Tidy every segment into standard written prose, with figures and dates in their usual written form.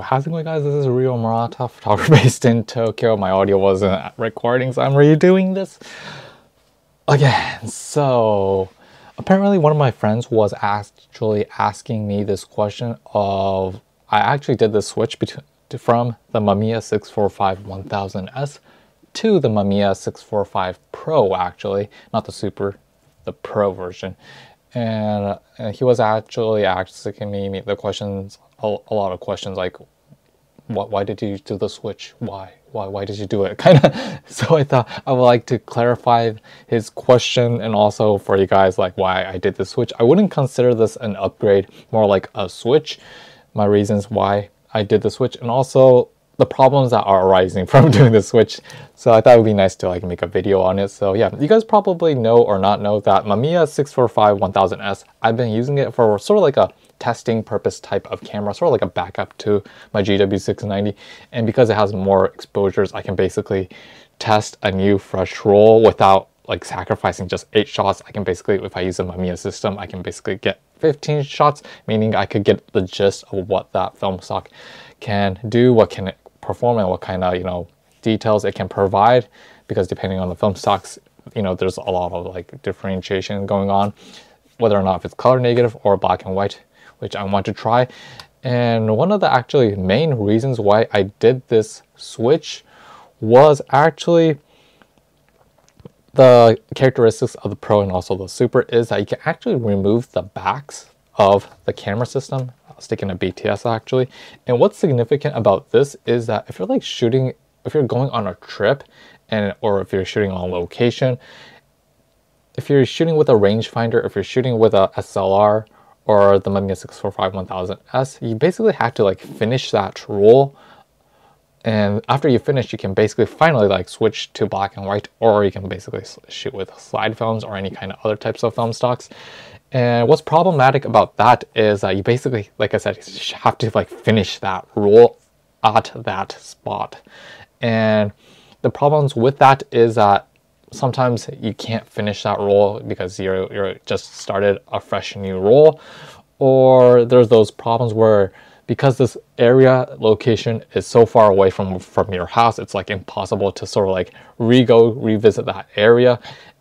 How's it going, guys? This is Rio Murata, photographer based in Tokyo. My audio wasn't recording, so I'm redoing this again. So apparently one of my friends was actually asking me this question of, I actually did the switch from the Mamiya 645-1000S to the Mamiya 645 Pro, actually, not the Super, the Pro version. And he was actually asking me the questions, a lot of questions like, why did you do the switch? Why did you do it? Kind of. So I thought I would like to clarify his question, and also for you guys, like, why I did the switch. I wouldn't consider this an upgrade, more like a switch. My reasons why I did the switch, and also the problems that are arising from doing the switch. So I thought it would be nice to like make a video on it. So yeah, you guys probably know or not know that Mamiya 645-1000S, I've been using it for sort of like a testing purpose type of camera, sort of like a backup to my GW690. And because it has more exposures, I can basically test a new fresh roll without like sacrificing just 8 shots. I can basically, if I use a Mamiya system, I can basically get 15 shots, meaning I could get the gist of what that film stock can do, what can it perform, and what kind of, you know, details it can provide, because depending on the film stocks, you know, there's a lot of like differentiation going on, whether or not if it's color negative or black and white, which I want to try. And one of the actually main reasons why I did this switch was actually the characteristics of the Pro and also the Super is that you can actually remove the backs of the camera system. I'll stick in a BTS actually. And what's significant about this is that if you're like shooting, if you're going on a trip, or if you're shooting on location, if you're shooting with a rangefinder, if you're shooting with a SLR or the Mamiya 645-1000S, you basically have to like finish that roll. And after you finish, you can basically finally like switch to black and white, or you can basically shoot with slide films or any kind of other types of film stocks. And what's problematic about that is that you basically, like I said, you have to like finish that roll at that spot. And the problems with that is that sometimes you can't finish that roll because you're just started a fresh new roll, or there's those problems where because this area location is so far away from your house, it's like impossible to sort of like revisit that area.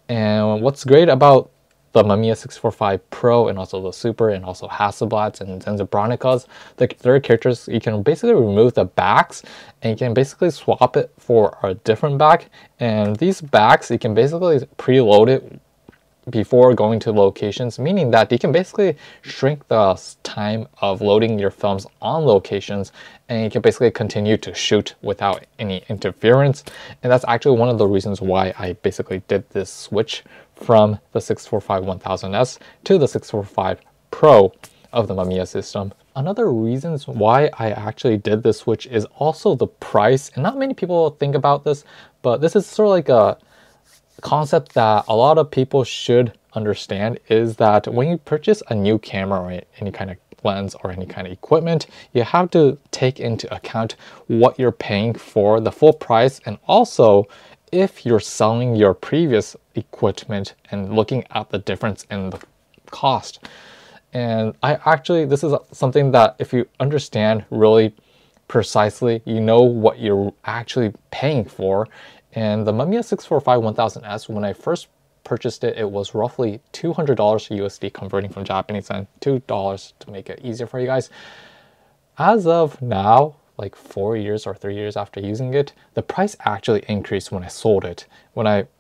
And what's great about the Mamiya 645 Pro and also the Super and also Hasselblads and Zenzabronikas, their characters, you can basically remove the backs and you can basically swap it for a different back. And these backs, you can basically preload it before going to locations, meaning that you can basically shrink the time of loading your films on locations, and you can basically continue to shoot without any interference. And that's actually one of the reasons why I basically did this switch from the 645-1000S to the 645 Pro of the Mamiya system. Another reasons why I actually did this switch is also the price, and not many people think about this, but this is sort of like a concept that a lot of people should understand, is that when you purchase a new camera or any kind of lens or any kind of equipment, you have to take into account what you're paying for the full price, and also if you're selling your previous equipment and looking at the difference in the cost. And this is something that if you understand really precisely, you know what you're actually paying for. And the Mamiya 645-1000S, when I first purchased it, it was roughly $200 USD, converting from Japanese yen, $2 to make it easier for you guys. As of now, like 4 years or 3 years after using it, the price actually increased when I sold it.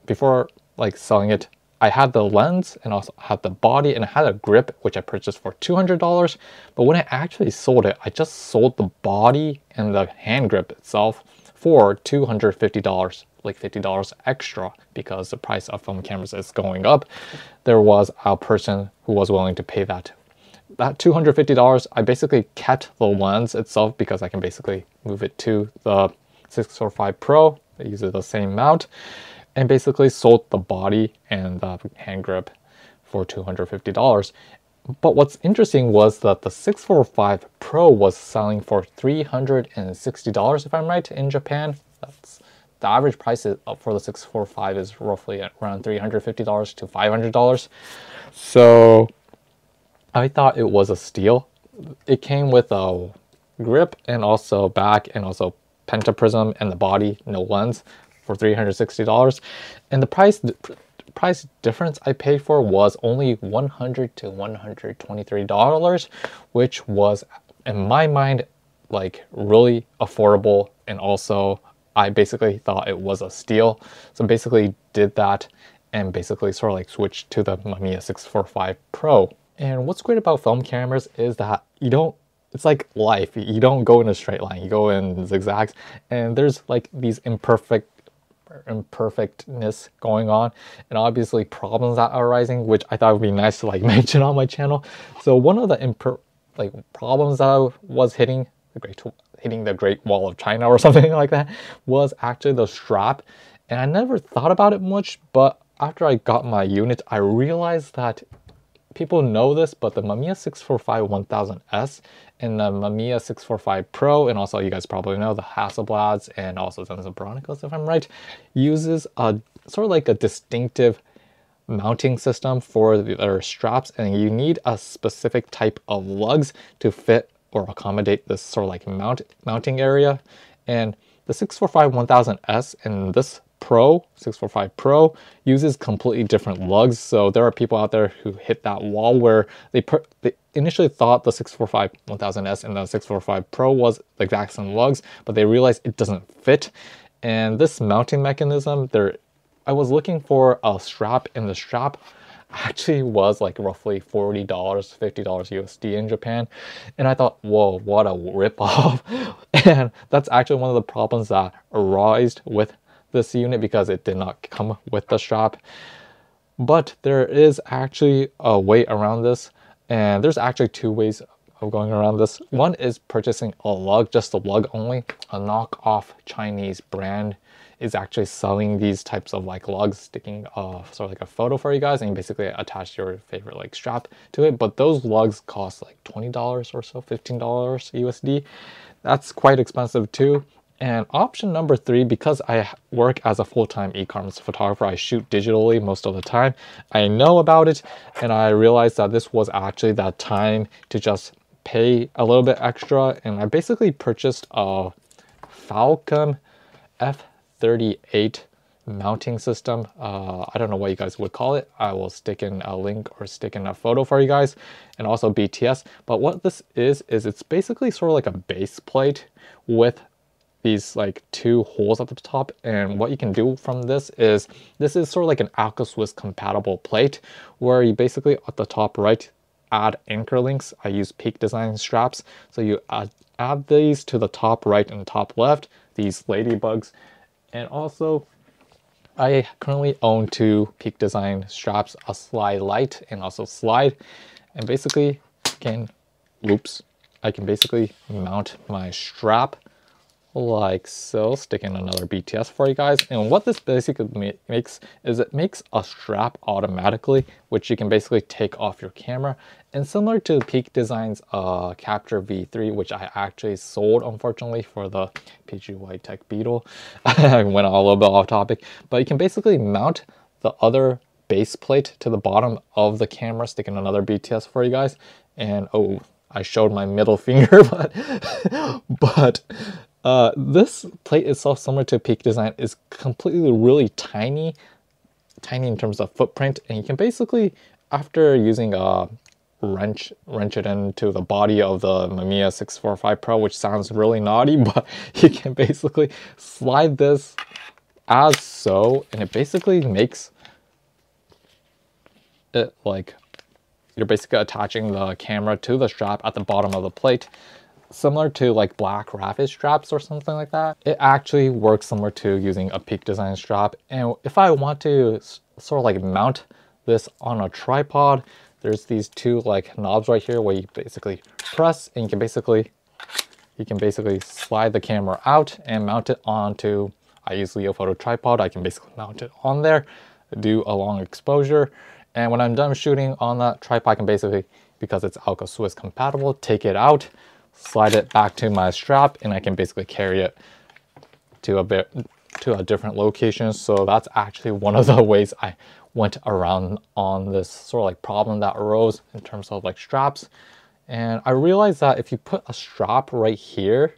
Before like selling it, I had the lens and also had the body and I had a grip, which I purchased for $200. But when I actually sold it, I just sold the body and the hand grip itself for $250, like $50 extra, because the price of film cameras is going up. There was a person who was willing to pay that $250. I basically kept the lens itself because I can basically move it to the 645 Pro. I use the same mount, and basically sold the body and the hand grip for $250. But what's interesting was that the 645 Pro was selling for $360, if I'm right, in Japan. That's the average price for the 645 is roughly around $350 to $500. So I thought it was a steal. It came with a grip and also back and also pentaprism and the body, no lens, for $360. And the price difference I paid for was only $100 to $123, which was in my mind like really affordable, and also I basically thought it was a steal. So basically did that and basically sort of like switched to the Mamiya 645 Pro. And what's great about film cameras is that you don't, it's like life, you don't go in a straight line, you go in zigzags, and there's like these imperfectness going on, and obviously problems that are arising, which I thought would be nice to like mention on my channel. So one of the problems that I was hitting the Great Wall of China or something like that was actually the strap. And I never thought about it much, but after I got my unit, I realized that people know this, but the Mamiya 645 1000S and the Mamiya 645 Pro, and also you guys probably know the Hasselblads and also the Bronicos, if I'm right, uses a sort of like a distinctive mounting system for their straps, and you need a specific type of lugs to fit or accommodate this sort of like mounting area. And the 645 1000S and this 645 Pro uses completely different lugs. So there are people out there who hit that wall where they initially thought the 645 1000S and the 645 Pro was the exact same lugs, but they realized it doesn't fit. And this mounting mechanism, I was looking for a strap, and the strap actually was like roughly $40, $50 USD in Japan. And I thought, whoa, what a ripoff. And that's actually one of the problems that arose with this unit, because it did not come with the strap. But there is actually a way around this, and there's actually two ways of going around this. One is purchasing a lug, just a lug only. A knockoff Chinese brand is actually selling these types of like lugs, sticking sort of like a photo for you guys, and you basically attach your favorite like strap to it. But those lugs cost like $20 or so, $15 USD. That's quite expensive too. And option number 3, because I work as a full-time e-commerce photographer, I shoot digitally most of the time. I know about it, and I realized that this was actually that time to just pay a little bit extra. And I basically purchased a Falcon F38 mounting system. I don't know what you guys would call it. I will stick in a link or stick in a photo for you guys, and also BTS. But what this is it's basically sort of like a base plate with these like 2 holes at the top. And what you can do from this is sort of like an Alka Swiss compatible plate, where you basically at the top right add anchor links. I use Peak Design straps, so you add these to the top right and top left, these ladybugs. And also I currently own 2 Peak Design straps, a Slide Light and also Slide, and basically I can basically mount my strap like so, stick in another BTS for you guys. And what this basically makes is it makes a strap automatically, which you can basically take off your camera. And similar to Peak Design's Capture V3, which I actually sold unfortunately for the PGY Tech Beetle. I went a little bit off topic, but you can basically mount the other base plate to the bottom of the camera, stick in another BTS for you guys. And oh, I showed my middle finger, but this plate itself, similar to Peak Design, is completely really tiny in terms of footprint. And you can basically, after using a wrench it into the body of the Mamiya 645 Pro, which sounds really naughty, but you can basically slide this as so, and it basically makes it like you're basically attaching the camera to the strap at the bottom of the plate, similar to like black rabbit straps or something like that. It actually works similar to using a Peak Design strap. And if I want to sort of like mount this on a tripod, there's these 2 like knobs right here where you basically press, and you can basically slide the camera out and mount it onto, I use Leofoto tripod, I can basically mount it on there, do a long exposure. And when I'm done shooting on that tripod, I can basically, because it's Alka Swiss compatible, take it out, slide it back to my strap, and I can basically carry it to a different location. So that's actually one of the ways I went around on this sort of like problem that arose in terms of like straps. And I realized that if you put a strap right here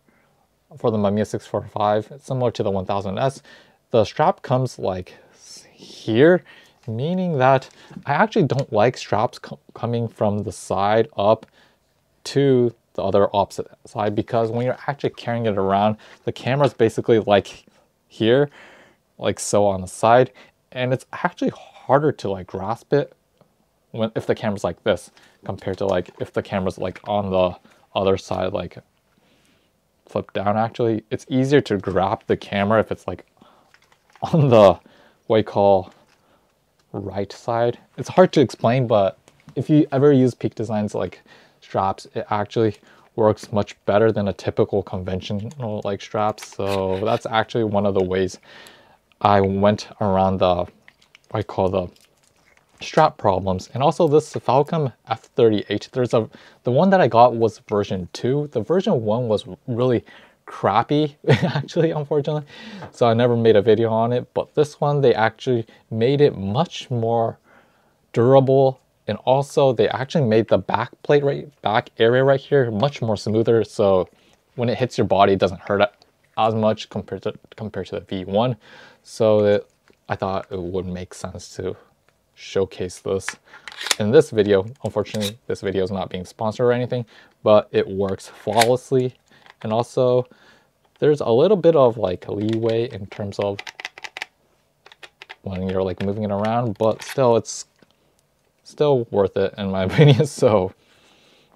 for the Mamiya 645, similar to the 1000S, the strap comes like here, meaning that I actually don't like straps coming from the side up to the other opposite side, because when you're actually carrying it around, the camera's basically like here, like so on the side, and it's actually harder to like grasp it if the camera's like this compared to like if the camera's like on the other side, like flip down. Actually, it's easier to grab the camera if it's like on the what you call right side. It's hard to explain, but if you ever use Peak Design's like straps, it actually works much better than a typical conventional like straps. So that's actually one of the ways I went around the what I call the strap problems. And also this Falcon F38, the one that I got was version 2. The version 1 was really crappy actually, unfortunately, so I never made a video on it. But this one, they actually made it much more durable, and also they actually made the back plate back area right here much more smoother, so when it hits your body it doesn't hurt as much compared to the V1. So I thought it would make sense to showcase this in this video. Unfortunately, this video is not being sponsored or anything, but it works flawlessly. And also there's a little bit of like leeway in terms of when you're like moving it around, but still it's still worth it in my opinion. So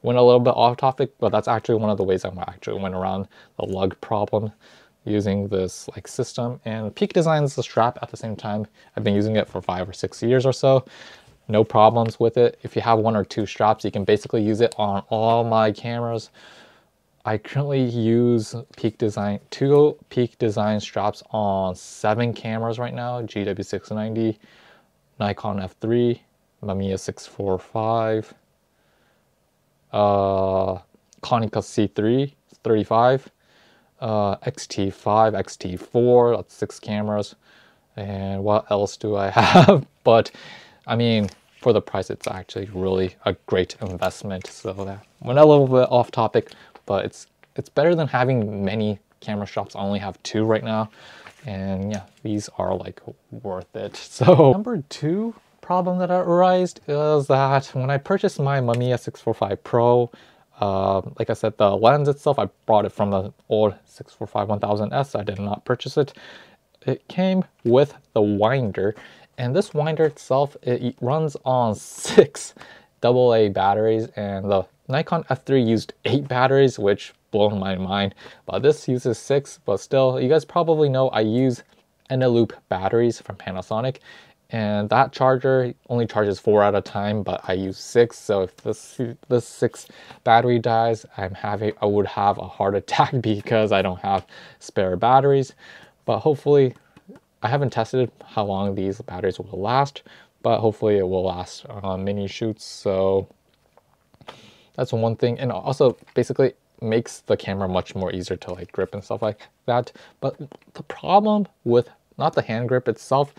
went a little bit off topic, but that's actually one of the ways I actually went around the lug problem using this like system. And Peak Design's the strap at the same time. I've been using it for 5 or 6 years or so. No problems with it. If you have 1 or 2 straps, you can basically use it on all my cameras. I currently use 2 Peak Design straps on 7 cameras right now: GW690, Nikon F3, Mamiya 645, Konica C3 35, XT5, XT4, that's 6 cameras. And what else do I have? But I mean, for the price, it's actually really a great investment. So that went a little bit off topic, but it's better than having many camera shops. I only have 2 right now, and yeah, these are like worth it. So number 2 problem that arose is that when I purchased my Mamiya 645 Pro, like I said, the lens itself, I bought it from the old 645 1000S. I did not purchase it. It came with the winder, and this winder itself, it runs on 6 AA batteries, and the Nikon F3 used 8 batteries, which blew my mind. But this uses 6, but still, you guys probably know I use Eneloop batteries from Panasonic, and that charger only charges 4 at a time, but I use 6. So if this 6 battery dies, I would have a heart attack because I don't have spare batteries. But hopefully, I haven't tested how long these batteries will last, but hopefully it will last on mini shoots. So that's one thing. And also basically makes the camera much more easier to like grip and stuff like that. But the problem with not the hand grip itself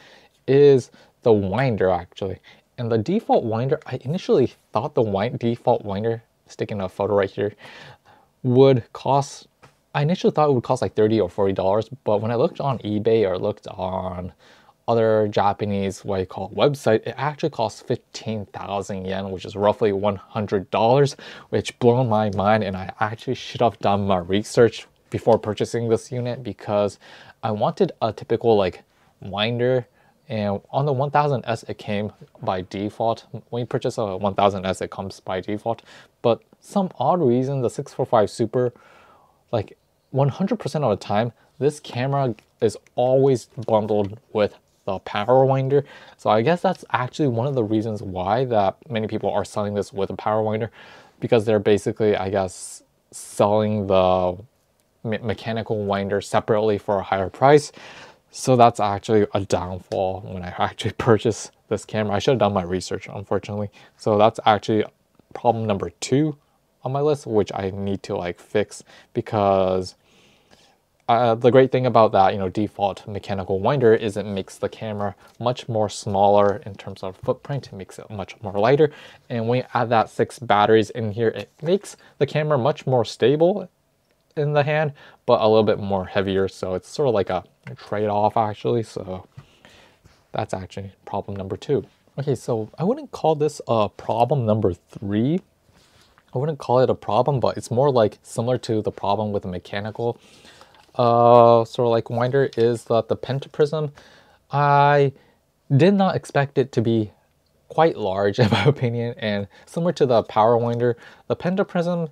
is the winder actually. And the default winder, I initially thought the default winder, sticking a photo right here, would cost, I initially thought it would cost like $30 or $40, but when I looked on eBay or looked on other Japanese what you call website, it actually costs 15,000 yen, which is roughly $100, which blew my mind. And I actually should have done my research before purchasing this unit, because I wanted a typical like winder. And on the 1000S, it came by default. When you purchase a 1000S, it comes by default. But some odd reason, the 645 Super, like 100% of the time, this camera is always bundled with the power winder. So I guess that's actually one of the reasons why that many people are selling this with a power winder, because they're basically, I guess, selling the mechanical winder separately for a higher price. So that's actually a downfall when I actually purchased this camera. I should have done my research, unfortunately. So that's actually problem number 2 on my list, which I need to like fix, because The great thing about that, default mechanical winder is it makes the camera much more smaller in terms of footprint. It makes it much more lighter. And when you add that 6 batteries in here, it makes the camera much more stable in the hand, but a little bit more heavier. So it's sort of like a trade-off actually. So that's actually problem number 2. Okay, so I wouldn't call this a problem number 3. I wouldn't call it a problem, but it's more like similar to the problem with the mechanical sort of like winder, is that the pentaprism, I did not expect it to be quite large in my opinion, and similar to the power winder, the pentaprism,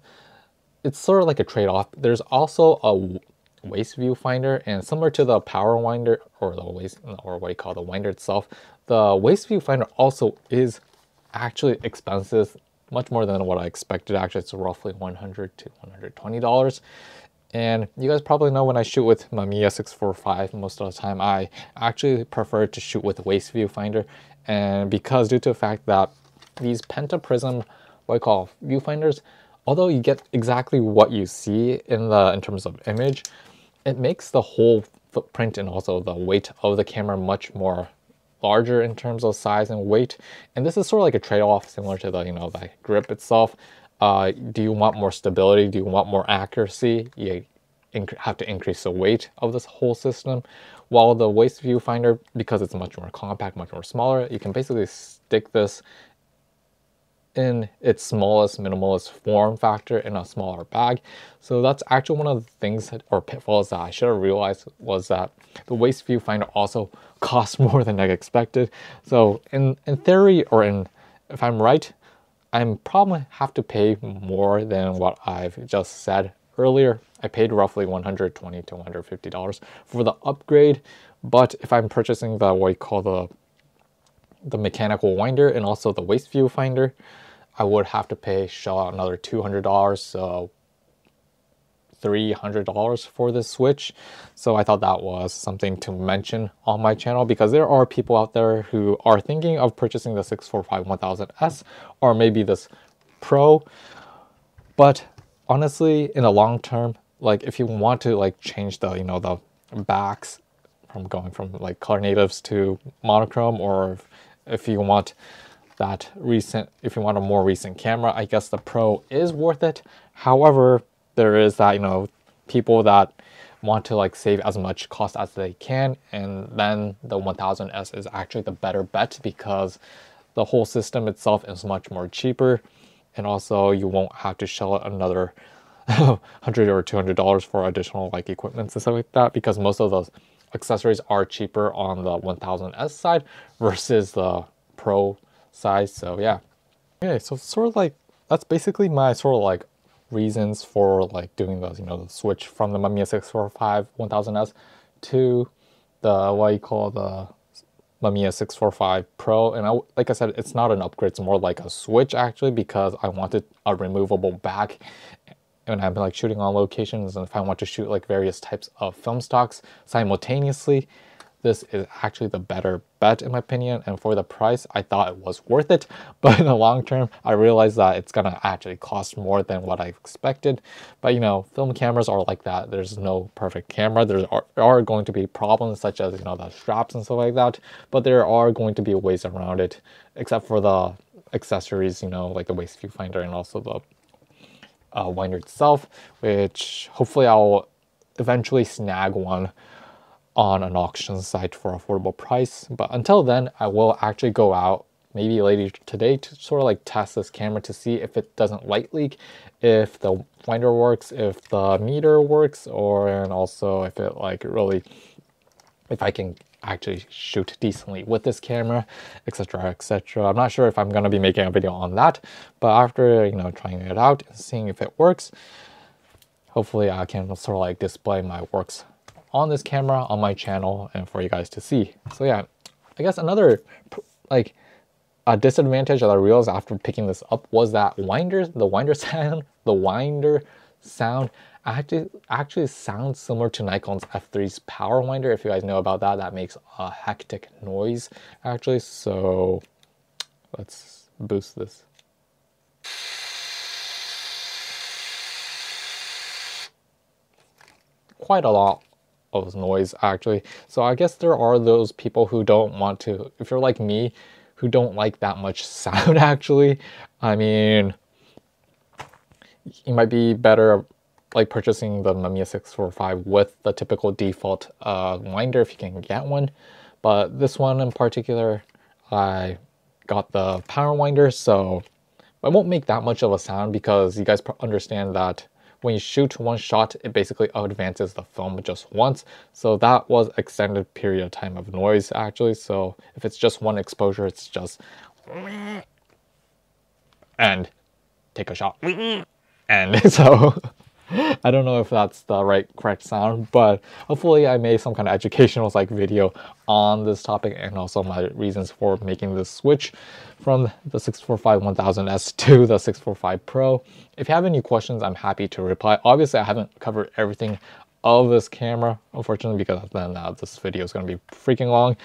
it's sort of like a trade-off. There's also a waist viewfinder, and similar to the power winder or the waist, or what you call the winder itself, the waist viewfinder also is actually expensive, much more than what I expected. Actually, it's roughly $100 to $120. And you guys probably know when I shoot with Mamiya 645, most of the time I actually prefer to shoot with waist viewfinder. And because due to the fact that these pentaprism, what I call viewfinders, although you get exactly what you see in terms of image, it makes the whole footprint and also the weight of the camera much more larger in terms of size and weight. And this is sort of like a trade-off similar to the the grip itself. Do you want more stability? Do you want more accuracy? You have to increase the weight of this whole system. While the waist viewfinder, because it's much more compact, much more smaller, you can basically stick this in its smallest, minimalist form factor in a smaller bag. So that's actually one of the things or pitfalls that I should have realized, was that the waist viewfinder also costs more than I expected. So in theory, or if I'm right, I'm probably have to pay more than what I've just said earlier. I paid roughly $120 to $150 for the upgrade, but if I'm purchasing the what you call the mechanical winder and also the waist viewfinder, I would have to shell out another $200, so $300 for this switch. So I thought that was something to mention on my channel, because there are people out there who are thinking of purchasing the 645-1000S or maybe this Pro. But honestly, in the long term, like if you want to like change the the backs from going from like color natives to monochrome, or if you want if you want a more recent camera, I guess the Pro is worth it. However, there is that, people that want to like save as much cost as they can, and then the 1000S is actually the better bet, because the whole system itself is much more cheaper, and also you won't have to shell out another $100 or $200 for additional like equipment and stuff like that, because most of those accessories are cheaper on the 1000S side versus the Pro size. So yeah. Okay, so sort of like that's basically my sort of like reasons for like doing those, the switch from the Mamiya 645-1000S to the what you call the Mamiya 645 Pro. And like I said, it's not an upgrade, it's more like a switch actually, because I wanted a removable back when I'm like shooting on locations, and if I want to shoot like various types of film stocks simultaneously, this is actually the better bet in my opinion. And for the price, I thought it was worth it, but in the long term, I realized that it's gonna actually cost more than what I expected. But film cameras are like that. There's no perfect camera. There are going to be problems such as the straps and stuff like that, but there are going to be ways around it, except for the accessories, like the waist viewfinder and also the winder itself, which hopefully I'll eventually snag one on an auction site for affordable price. But until then, I will actually go out maybe later today to sort of like test this camera to see if it doesn't light leak, if the winder works, if the meter works, and also if it like really, if I can actually shoot decently with this camera, etc, etc. I'm not sure if I'm going to be making a video on that, but after trying it out and seeing if it works, hopefully I can sort of like display my works on this camera on my channel and for you guys to see. So yeah, I guess another like a disadvantage that I realized after picking this up was that the winder sound actually sounds similar to Nikon's F3's power winder. If you guys know about that, that makes a hectic noise actually. So let's boost this. Quite a lot of noise actually. So I guess there are those people who don't want to, if you're like me, who don't like that much sound actually. I mean, you might be better like purchasing the Mamiya 645 with the typical default winder if you can get one. But this one in particular, I got the power winder, so it won't make that much of a sound because you guys understand that when you shoot one shot, it basically advances the film just once. So that was extended period of time of noise actually. So if it's just one exposure, it's just and take a shot. And so I don't know if that's the correct sound, but hopefully I made some kind of educational video on this topic and also my reasons for making this switch from the 645-1000S to the 645 Pro. If you have any questions, I'm happy to reply. Obviously, I haven't covered everything of this camera, unfortunately, because then this video is going to be freaking long.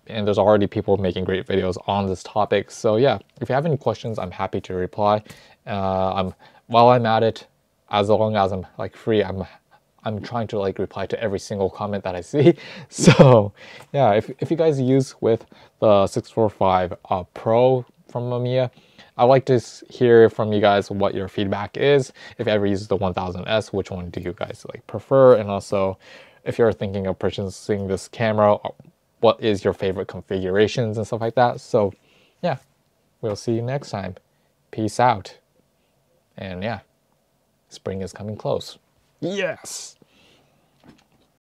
And there's already people making great videos on this topic. So yeah, if you have any questions, I'm happy to reply. While I'm at it, as long as I'm free, I'm trying to reply to every single comment that I see. So yeah, if you guys use with the 645 Pro from Mamiya, I'd like to hear from you guys what your feedback is. If you ever use the 1000S, which one do you guys prefer? And also, if you're thinking of purchasing this camera, what is your favorite configurations and stuff like that. So yeah, we'll see you next time. Peace out. And yeah, spring is coming close. Yes!